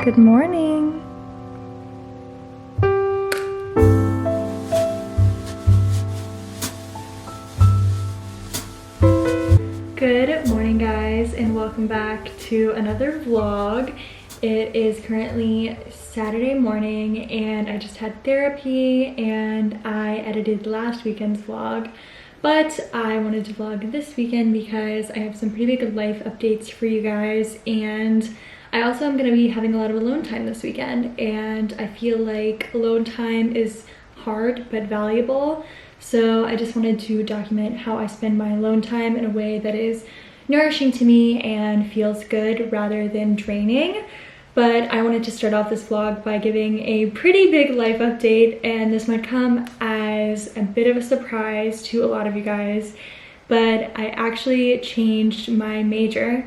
Good morning. Good morning, guys, and welcome back to another vlog. It is currently Saturday morning and I just had therapy and I edited last weekend's vlog, but I wanted to vlog this weekend because I have some pretty big life updates for you guys, and I also am going to be having a lot of alone time this weekend, and I feel like alone time is hard but valuable. So I just wanted to document how I spend my alone time in a way that is nourishing to me and feels good rather than draining. But I wanted to start off this vlog by giving a pretty big life update, and this might come as a bit of a surprise to a lot of you guys, but I actually changed my major.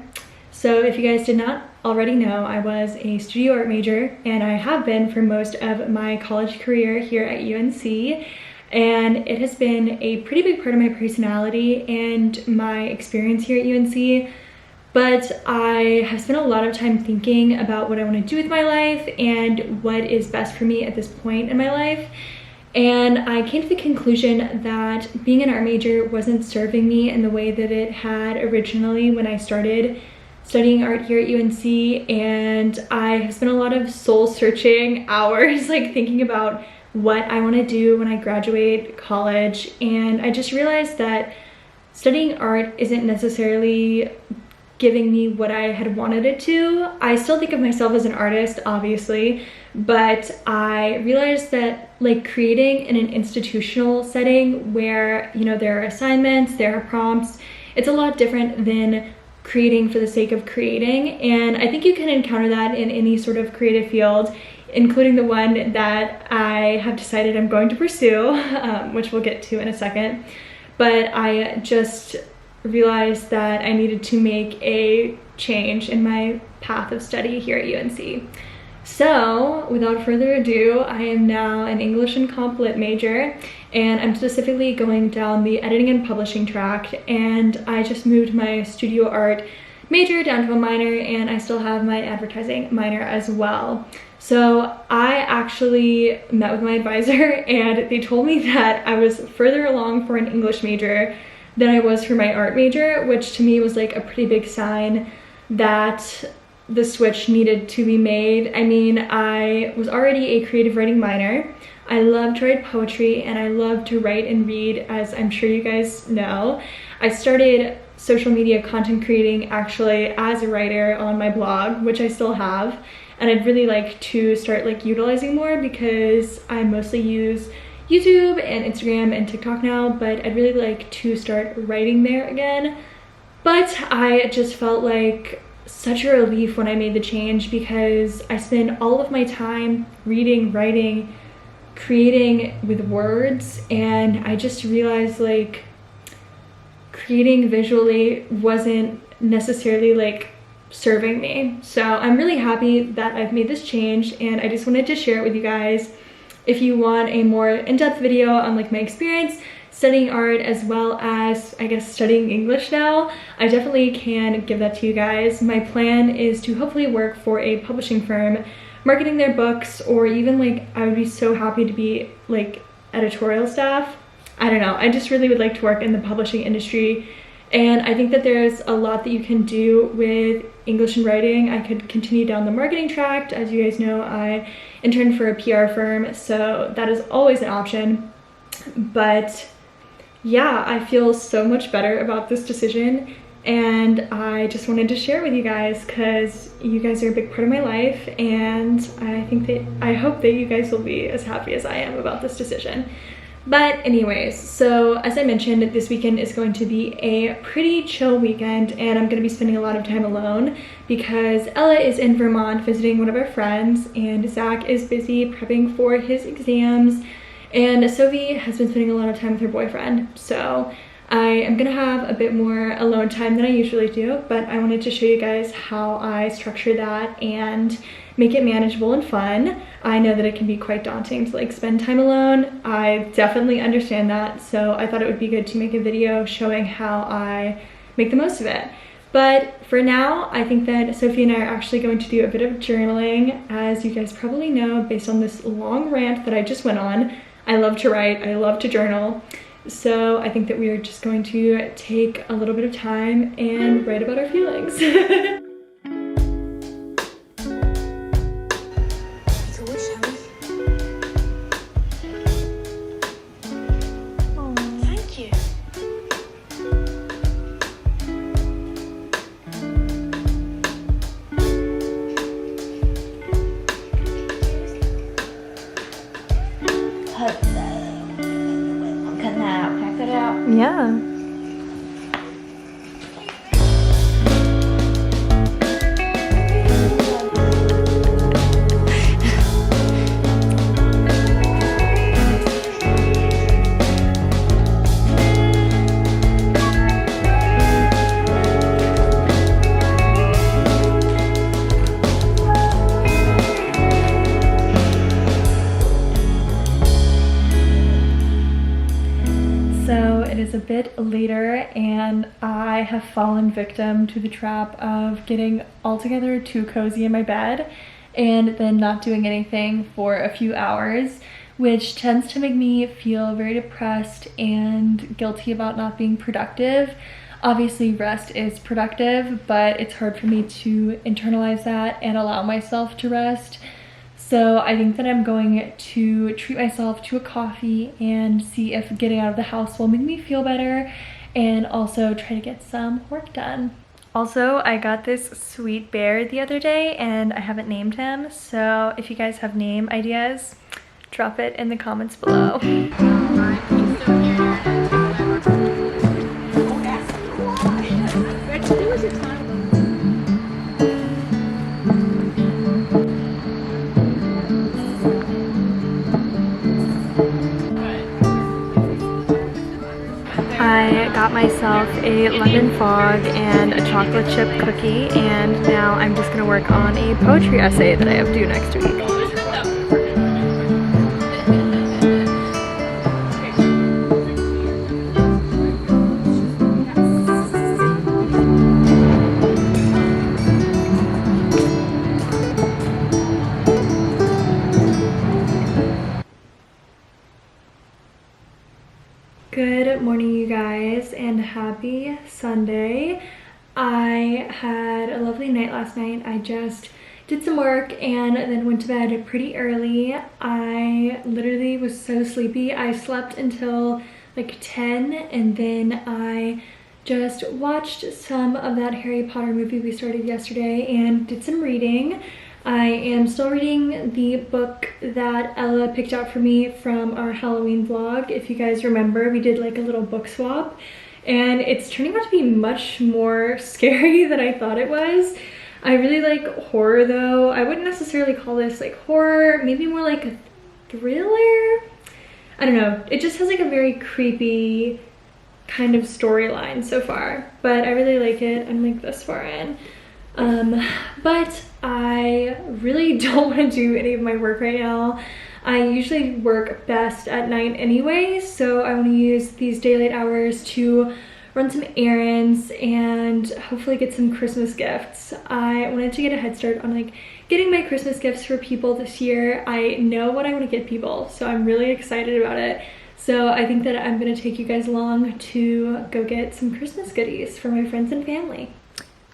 So if you guys did not already know, I was a studio art major, and I have been for most of my college career here at UNC. And it has been a pretty big part of my personality and my experience here at UNC. But I have spent a lot of time thinking about what I want to do with my life and what is best for me at this point in my life. And I came to the conclusion that being an art major wasn't serving me in the way that it had originally when I started studying art here at UNC. And I have spent a lot of soul-searching hours like thinking about what I want to do when I graduate college. And I just realized that studying art isn't necessarily giving me what I had wanted it to. I still think of myself as an artist, obviously, but I realized that like creating in an institutional setting where, you know, there are assignments, there are prompts, it's a lot different than creating for the sake of creating. And I think you can encounter that in any sort of creative field, including the one that I have decided I'm going to pursue, which we'll get to in a second. But I just realized that I needed to make a change in my path of study here at UNC. So without further ado, I am now an English and Comp Lit major, and I'm specifically going down the editing and publishing track, and I just moved my studio art major down to a minor, and I still have my advertising minor as well. So I actually met with my advisor and they told me that I was further along for an English major than I was for my art major, which to me was like a pretty big sign that the switch needed to be made. I mean, I was already a creative writing minor. I love to write poetry and I love to write and read, as I'm sure you guys know. I started social media content creating actually as a writer on my blog, which I still have, and I'd really like to start like utilizing more because I mostly use YouTube and Instagram and TikTok now, but I'd really like to start writing there again. But I just felt like such a relief when I made the change because I spend all of my time reading, writing, creating with words, and I just realized like creating visually wasn't necessarily like serving me. So I'm really happy that I've made this change, and I just wanted to share it with you guys. If you want a more in-depth video on like my experience studying art as well as I guess studying English now, I definitely can give that to you guys. My plan is to hopefully work for a publishing firm marketing their books, or even like I would be so happy to be like editorial staff. I don't know, I just really would like to work in the publishing industry, and I think that there's a lot that you can do with English and writing. I could continue down the marketing track. As you guys know, I interned for a PR firm, so that is always an option. But yeah, I feel so much better about this decision, and I just wanted to share it with you guys because you guys are a big part of my life, and I hope that you guys will be as happy as I am about this decision. But anyways, so as I mentioned, this weekend is going to be a pretty chill weekend, and I'm going to be spending a lot of time alone because Ella is in Vermont visiting one of our friends, and Zach is busy prepping for his exams, and Sophie has been spending a lot of time with her boyfriend. So I am going to have a bit more alone time than I usually do, but I wanted to show you guys how I structure that and make it manageable and fun. I know that it can be quite daunting to like spend time alone. I definitely understand that, so I thought it would be good to make a video showing how I make the most of it. But for now, I think that Sophie and I are actually going to do a bit of journaling. As you guys probably know, based on this long rant that I just went on, I love to write, I love to journal. So I think that we are just going to take a little bit of time and write about our feelings. Yeah. A bit later and I have fallen victim to the trap of getting altogether too cozy in my bed and then not doing anything for a few hours, which tends to make me feel very depressed and guilty about not being productive. Obviously rest is productive, but it's hard for me to internalize that and allow myself to rest. So I think that I'm going to treat myself to a coffee and see if getting out of the house will make me feel better, and also try to get some work done. Also, I got this sweet bear the other day and I haven't named him, so if you guys have name ideas, drop it in the comments below. I got myself a lemon fog and a chocolate chip cookie, and now I'm just gonna work on a poetry essay that I have due next week. Good morning, you guys, and happy Sunday. I had a lovely night last night. I just did some work and then went to bed pretty early. I literally was so sleepy. I slept until like 10 and then I just watched some of that Harry Potter movie we started yesterday and did some reading. I am still reading the book that Ella picked out for me from our Halloween vlog. If you guys remember, we did like a little book swap, and it's turning out to be much more scary than I thought it was. I really like horror though. I wouldn't necessarily call this like horror, maybe more like a thriller. I don't know. It just has like a very creepy kind of storyline so far, but I really like it. I'm like this far in. But I really don't want to do any of my work right now. I usually work best at night anyway, so I want to use these daylight hours to run some errands and hopefully get some Christmas gifts. I wanted to get a head start on like getting my Christmas gifts for people this year. I know what I want to get people, so I'm really excited about it. So I think that I'm going to take you guys along to go get some Christmas goodies for my friends and family.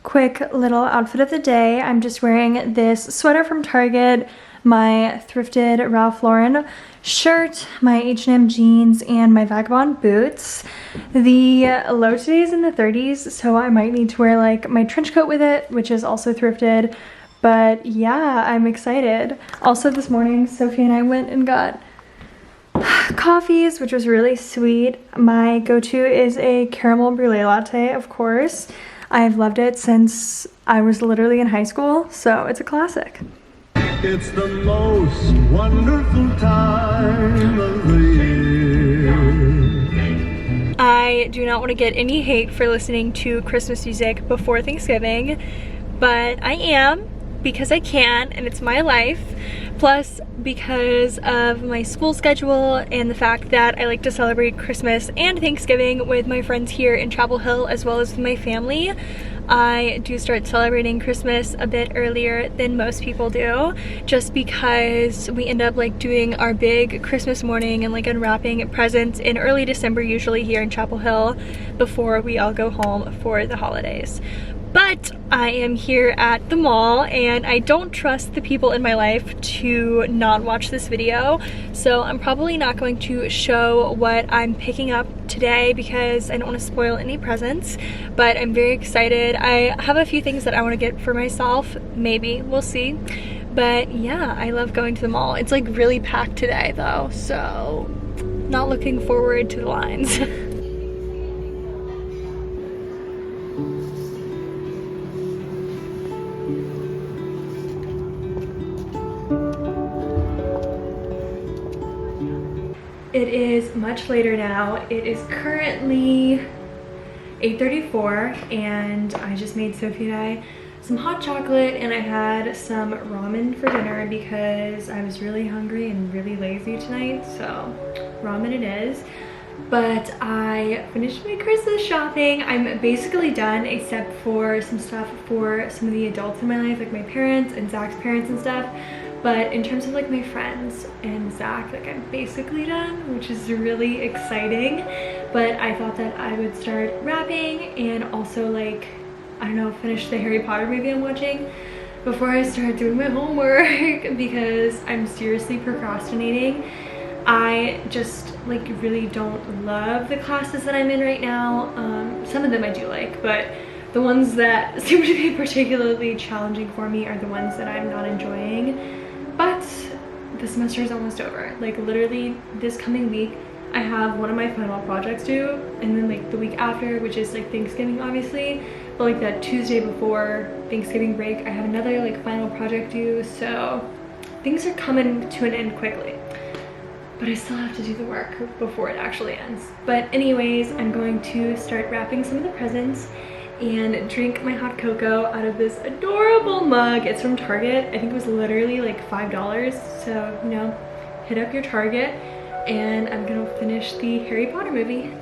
Quick little outfit of the day. I'm just wearing this sweater from Target, my thrifted Ralph Lauren shirt, my H&M jeans, and my Vagabond boots. The low today is in the 30s, so I might need to wear like my trench coat with it, which is also thrifted. But yeah, I'm excited. Also this morning, Sophie and I went and got coffees, which was really sweet. My go-to is a caramel brulee latte, of course. I've loved it since I was literally in high school, so it's a classic. It's the most wonderful time of the year. I do not want to get any hate for listening to Christmas music before Thanksgiving, but I am because I can and it's my life. Plus, because of my school schedule and the fact that I like to celebrate Christmas and Thanksgiving with my friends here in Chapel Hill as well as with my family, I do start celebrating Christmas a bit earlier than most people do, just because we end up like doing our big Christmas morning and like unwrapping presents in early December, usually here in Chapel Hill, before we all go home for the holidays. But I am here at the mall and I don't trust the people in my life to not watch this video. So I'm probably not going to show what I'm picking up today because I don't want to spoil any presents, but I'm very excited. I have a few things that I want to get for myself, maybe, we'll see. But yeah, I love going to the mall. It's like really packed today though, so not looking forward to the lines. It is much later now. It is currently 8:34 and I just made Sophie and I some hot chocolate and I had some ramen for dinner because I was really hungry and really lazy tonight, so ramen it is. But I finished my Christmas shopping. I'm basically done except for some stuff for some of the adults in my life, like my parents and Zach's parents and stuff. But in terms of like my friends and Zach, like I'm basically done, which is really exciting. But I thought that I would start wrapping and also like, I don't know, finish the Harry Potter movie I'm watching before I start doing my homework because I'm seriously procrastinating. I just like really don't love the classes that I'm in right now. Some of them I do like, but the ones that seem to be particularly challenging for me are the ones that I'm not enjoying. But the semester is almost over. Like literally this coming week, I have one of my final projects due, and then like the week after, which is like Thanksgiving obviously, but like that Tuesday before Thanksgiving break, I have another like final project due. So things are coming to an end quickly, but I still have to do the work before it actually ends. But anyways, I'm going to start wrapping some of the presents and drink my hot cocoa out of this adorable mug. It's from Target. I think it was literally like $5. So, you know, hit up your Target, and I'm gonna finish the Harry Potter movie.